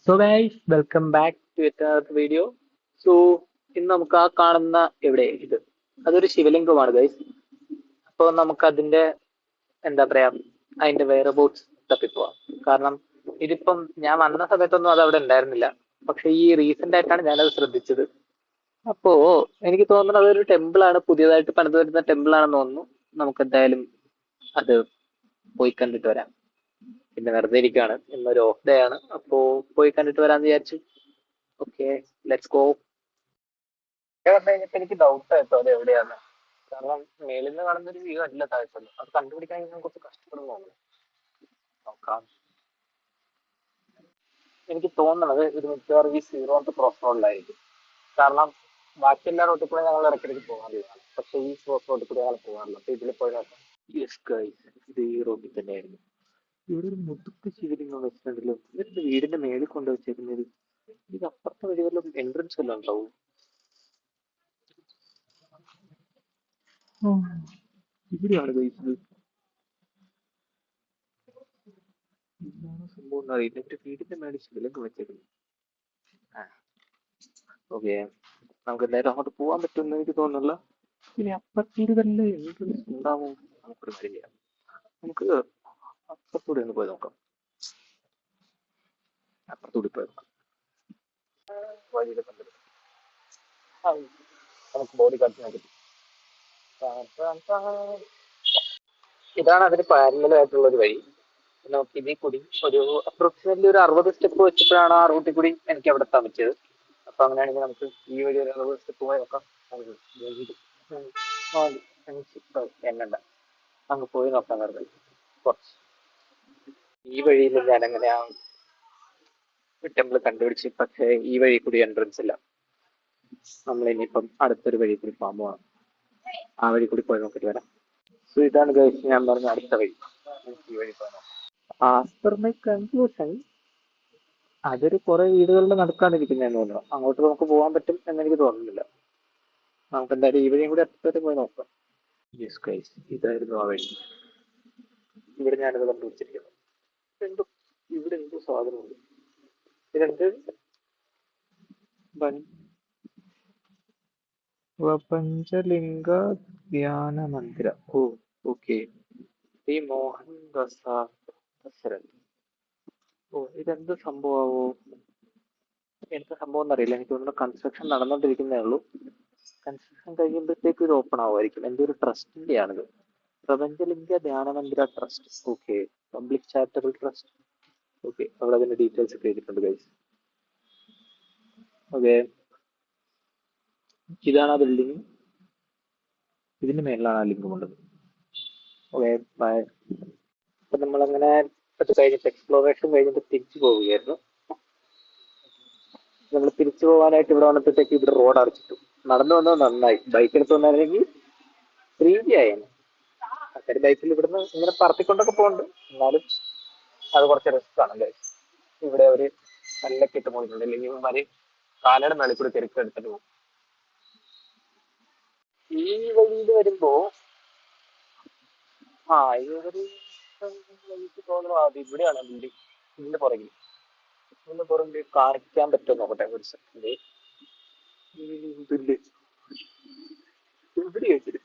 So guys welcome back to another video. So ഇന്ന് നമുക്ക് ആ കാണുന്ന എവിടെ ഇത് അതൊരു ശിവലിംഗമാണ് ഗൈസ്. അപ്പോൾ നമുക്ക് അതിന്റെ എന്താ പറയാ അതിന്റെ വേറബോട്ട്സ് തപ്പിപ്പോവാം. കാരണം ഇതിപ്പം ഞാൻ വന്ന സമയത്തൊന്നും അത് അവിടെ ഉണ്ടായിരുന്നില്ല. പക്ഷെ ഈ റീസെന്റ് ആയിട്ടാണ് ഞാനത് ശ്രദ്ധിച്ചത്. അപ്പോ എനിക്ക് തോന്നുന്നത് അതൊരു ടെമ്പിൾ ആണ്, പുതിയതായിട്ട് പണിത് വരുന്ന ടെമ്പിൾ ആണെന്ന് തോന്നുന്നു. നമുക്ക് എന്തായാലും അത് പോയി കണ്ടിട്ട് വരാം. പിന്നെ വെറുതെ ഇരിക്കുകയാണ്, ഇന്നൊരു ഓഫ് ഡേ ആണ്. അപ്പോ പോയി കണ്ടിട്ട് വരാന്ന് വിചാരിച്ചു. Okay, let's go. പറഞ്ഞു കഴിഞ്ഞപ്പോ എനിക്ക് ഡൗട്ട് ആയിട്ടോ അത് എവിടെയാണ്. കാരണം മേളിൽ നിന്ന് കാണുന്ന ഒരു വ്യൂ അല്ല താഴ്ത്തുള്ളൂ. അത് കണ്ടുപിടിക്കാൻ ഞാൻ കുറച്ച് കഷ്ടപ്പെടുന്നു തോന്നുന്നു. നോക്കാം. എനിക്ക് തോന്നണത് ഇത് മിക്കവാറും ഈ സീറോത്ത് ക്രോസ് റോഡിലായിരിക്കും. കാരണം ബാക്കി എല്ലാ റോട്ടിൽ കൂടെ ഞങ്ങൾ ഇടയ്ക്കിടയ്ക്ക് പോകാറുള്ളതാണ്, പക്ഷെ ഈ ക്രോസ് റോഡിൽ കൂടെ ഞങ്ങൾ പോകാറില്ല. അപ്പൊ ഇതിൽ പോയി നോക്കാം. യെസ് ഗൈസ്, ഇത് ഈ റോഡിൽ തന്നെയായിരുന്നു. ഇവിടെ ഒരു മുതുക്ക് ശിവലിംഗം വെച്ചിട്ടുണ്ടല്ലോ. ഇവരുടെ വീടിന്റെ മേളിൽ കൊണ്ട് വെച്ചേക്കുന്നത്. ഇത് അപ്പുറത്തെ വഴി വല്ല എൻട്രൻസ് വല്ലതും ഉണ്ടാവും. ഇവിടെയാണ് കഴിച്ചത്. എന്താണ് സംഭവം എന്ന് അറിയില്ല. എന്റെ വീടിന്റെ മേളിൽ ശിവലിംഗം വെച്ചേക്കുന്നത്. ഓക്കെ, നമുക്ക് എന്തായാലും അങ്ങോട്ട് പോകാൻ പറ്റുമെന്ന് എനിക്ക് തോന്നുന്നില്ല. ഇനി അപ്പുറത്തൂടെ വല്ല എൻട്രൻസ് ഉണ്ടാവും. നമുക്കൊരു കാര്യം ചെയ്യാം, നമുക്ക് അപ്പുറത്തൂടെ ഒന്ന് പോയി നോക്കാം. അപ്പുറത്തൂടെ പോയി നോക്കാം. വഴിയിലെ കണ്ടെടുക്കാം. നമുക്ക് ബോഡി കാണിച്ചു നോക്കാം. ഇതാണ് അതിന് പാരലൽ ഒരു വഴി. നമുക്ക് ഇതിൽ കൂടി ഒരു അപ്രോക്സിമറ്റ്ലി ഒരു 60 സ്റ്റെപ്പ് വെച്ചപ്പോഴാണ് ആ റൂട്ടിൽ കൂടി എനിക്ക് അവിടെ എത്താൻ പറ്റിയത്. അപ്പൊ അങ്ങനെയാണെങ്കിൽ നമുക്ക് ഈ വഴി ഒരു 60 സ്റ്റെപ്പ് പോയി നോക്കാം. എന്നണ്ട അങ്ങ് പോയി നോക്കാൻ വെറുതെ കുറച്ച്. ഈ വഴിയിൽ ഞാൻ അങ്ങനെ ആ ടെമ്പിൾ കണ്ടുപിടിച്ച്, പക്ഷേ ഈ വഴി കൂടി എൻട്രൻസ് ഇല്ല. നമ്മൾ ഇനിയിപ്പം അടുത്തൊരു വഴി കൂടി പോകാൻ പോവാം. ആ വഴി കൂടി പോയി നോക്കിട്ട് വരാം. സോ ഇതാണ് ഗൈസ് ഞാൻ പറഞ്ഞ അടുത്ത വഴി. ഈ വഴി പോകാം. ആസ് പെർ മൈ കൺക്ലൂഷൻ, അതൊരു കുറെ വീടുകളുടെ നടുക്കാണ്ടിരിക്കുന്നതെന്ന് തോന്നുന്നു. അങ്ങോട്ട് നമുക്ക് പോകാൻ പറ്റും എന്നെനിക്ക് തോന്നുന്നില്ല. നമുക്ക് എന്തായാലും ഈ വഴിയും കൂടി അറ്റത്ത് പോയി നോക്കാം. യെസ് ഗൈസ്, ഇതായിരുന്നു ആ വഴി. ഇവിടെ ഞാനിത് കണ്ടുപിടിച്ചിരിക്കുന്നു. എന്തോ ഇവിടെ എന്തോ സാധനമുണ്ട്. ഇതെന്ത് പഞ്ചലിംഗ ധ്യാന മന്ദിര. ഓ ഓക്കെ. ഈ മോഹൻ ദശരഥ്. ഓ, ഇതെന്ത് സംഭവമാവോ? എന്ത് സംഭവം എന്നറിയില്ല. എനിക്ക് തോന്നുന്നു കൺസ്ട്രക്ഷൻ നടന്നുകൊണ്ടിരിക്കുന്നേ ഉള്ളൂ. കൺസ്ട്രക്ഷൻ കഴിയുമ്പോഴത്തേക്ക് ഇത് ഓപ്പൺ ആവുമായിരിക്കും. എന്റെ ഒരു ട്രസ്റ്റിന്റെ ആണിത്. Prapanchalinga Dhyana Mandira trust. Okay, public charitable trust. Okay, അവിടെ അതിന്റെ ഡീറ്റെയിൽസ് ഒക്കെ എഴുതിയിട്ടുണ്ട് ഗൈസ്. ഓക്കെ, ഇതാണ് ആ ബിൽഡിംഗ്. ഇതിന്റെ മേളിലാണ് ആ ലിംഗം ഉള്ളത്. Okay bye. അപ്പൊ നമ്മളങ്ങനെ അത് കഴിഞ്ഞിട്ട് എക്സ്പ്ലോറേഷൻ കഴിഞ്ഞിട്ട് തിരിച്ചു പോവുകയായിരുന്നു. നമ്മൾ തിരിച്ചു പോകാനായിട്ട് ഇവിടെ വന്നപ്പോഴത്തേക്ക് ഇവിടെ റോഡ് അടച്ചിട്ടു. നടന്നു വന്നത് നന്നായി. ബൈക്ക് എടുത്ത് വന്നായിരുന്നെങ്കിൽ ഫ്രീ ആയേനെ. അക്കാര്യം ബൈക്കിൽ ഇവിടുന്ന് ഇങ്ങനെ പറത്തിക്കൊണ്ടൊക്കെ പോകുന്നുണ്ട്. എന്നാലും അത് കുറച്ച് റിസ്ക് ആണല്ലേ. ഇവിടെ ഒരു കല്ലൊക്കെ ഇട്ട് പോയിട്ടുണ്ട്, അല്ലെങ്കിൽ ഇവന്മാര് കാലയുടെ മേളിൽ കൂടി തിരക്കെടുത്തിട്ട് പോകും. ഈ വഴിയിൽ വരുമ്പോ ഈ ഒരു എനിക്ക് തോന്നുന്നു അത് ഇവിടെയാണ് ബിൽഡിംഗ്. ഇതിന്റെ പുറകിൽ കാണിക്കാൻ പറ്റുമോ നോക്കട്ടെ ഒരു സെക്കൻഡ്. ഇതില്ലേ ഇവിടെ വെച്ചിട്ട്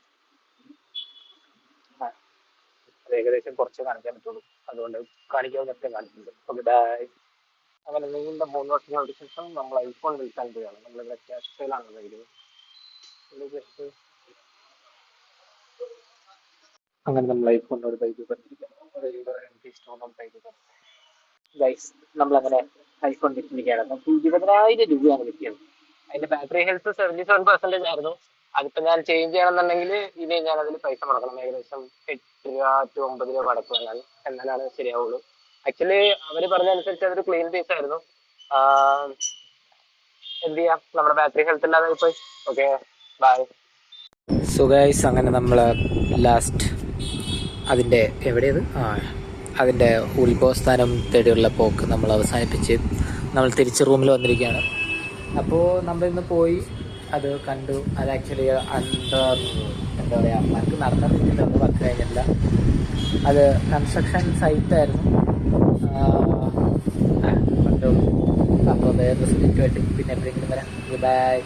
അത് ഏകദേശം കുറച്ച് കാണിക്കാൻ പറ്റുള്ളൂ. അതുകൊണ്ട് കാണിക്കാവുന്നൊക്കെ കാണിക്കുന്നുണ്ട്. Okay bye. അങ്ങനെ നീണ്ട 3 വർഷങ്ങൾക്ക് ശേഷം നമ്മൾ ഐഫോൺ വിൽക്കാൻ പോവുകയാണ്. നമ്മളിവിടെ ക്യാഷ് സെയിലാണ് കഴിക്കുന്നത്. അങ്ങനെ നമ്മൾ ഐഫോണിന് ഒരു ബൈക്ക് ഗൈസ്, നമ്മളങ്ങനെ ഐഫോൺ കിട്ടിയിരിക്കുകയാണ്. നമുക്ക് 20,000 രൂപയാണ് കിട്ടിയത്. അതിന്റെ ബാറ്ററി ഹെൽത്ത് 77% ആയിരുന്നു. അതിപ്പോ ഞാൻ ചേഞ്ച് ചെയ്യണമെന്നുണ്ടെങ്കിൽ ഇനി ഞാൻ അതിൽ പൈസ മുടക്കണം. ഏകദേശം 8 രൂപ to 9 രൂപ അടക്കും. എന്നാലാണ് ശരിയാവുള്ളൂ. ആക്ച്വലി അവര് പറഞ്ഞതനുസരിച്ച് അതൊരു ക്ലീൻ പീസ് ആയിരുന്നു. എന്ത് ചെയ്യാം, നമ്മുടെ ബാറ്ററി ഹെൽത്ത് ഇല്ലാതെ പോയി. Okay bye. സോ ഗൈസ്, അങ്ങനെ നമ്മൾ ലാസ്റ്റ് അതിൻ്റെ എവിടെയത് അതിൻ്റെ ഉത്ഭവസ്ഥാനം തേടിയുള്ള പോക്ക് നമ്മൾ അവസാനിപ്പിച്ച് നമ്മൾ തിരിച്ച് റൂമിൽ വന്നിരിക്കുകയാണ്. അപ്പോൾ നമ്മളിന്ന് പോയി അത് കണ്ടു. അത് ആക്ച്വലി എന്താ പറയുക, വർക്ക് നടന്നിട്ടില്ല, ഒന്ന് വർക്ക് കഴിഞ്ഞില്ല. അത് കൺസ്ട്രക്ഷൻ സൈറ്റായിരുന്നു. വേറെ റിസൾട്ടുമായിട്ട് പിന്നെ എപ്പോഴെങ്കിലും വരാം. ബൈ.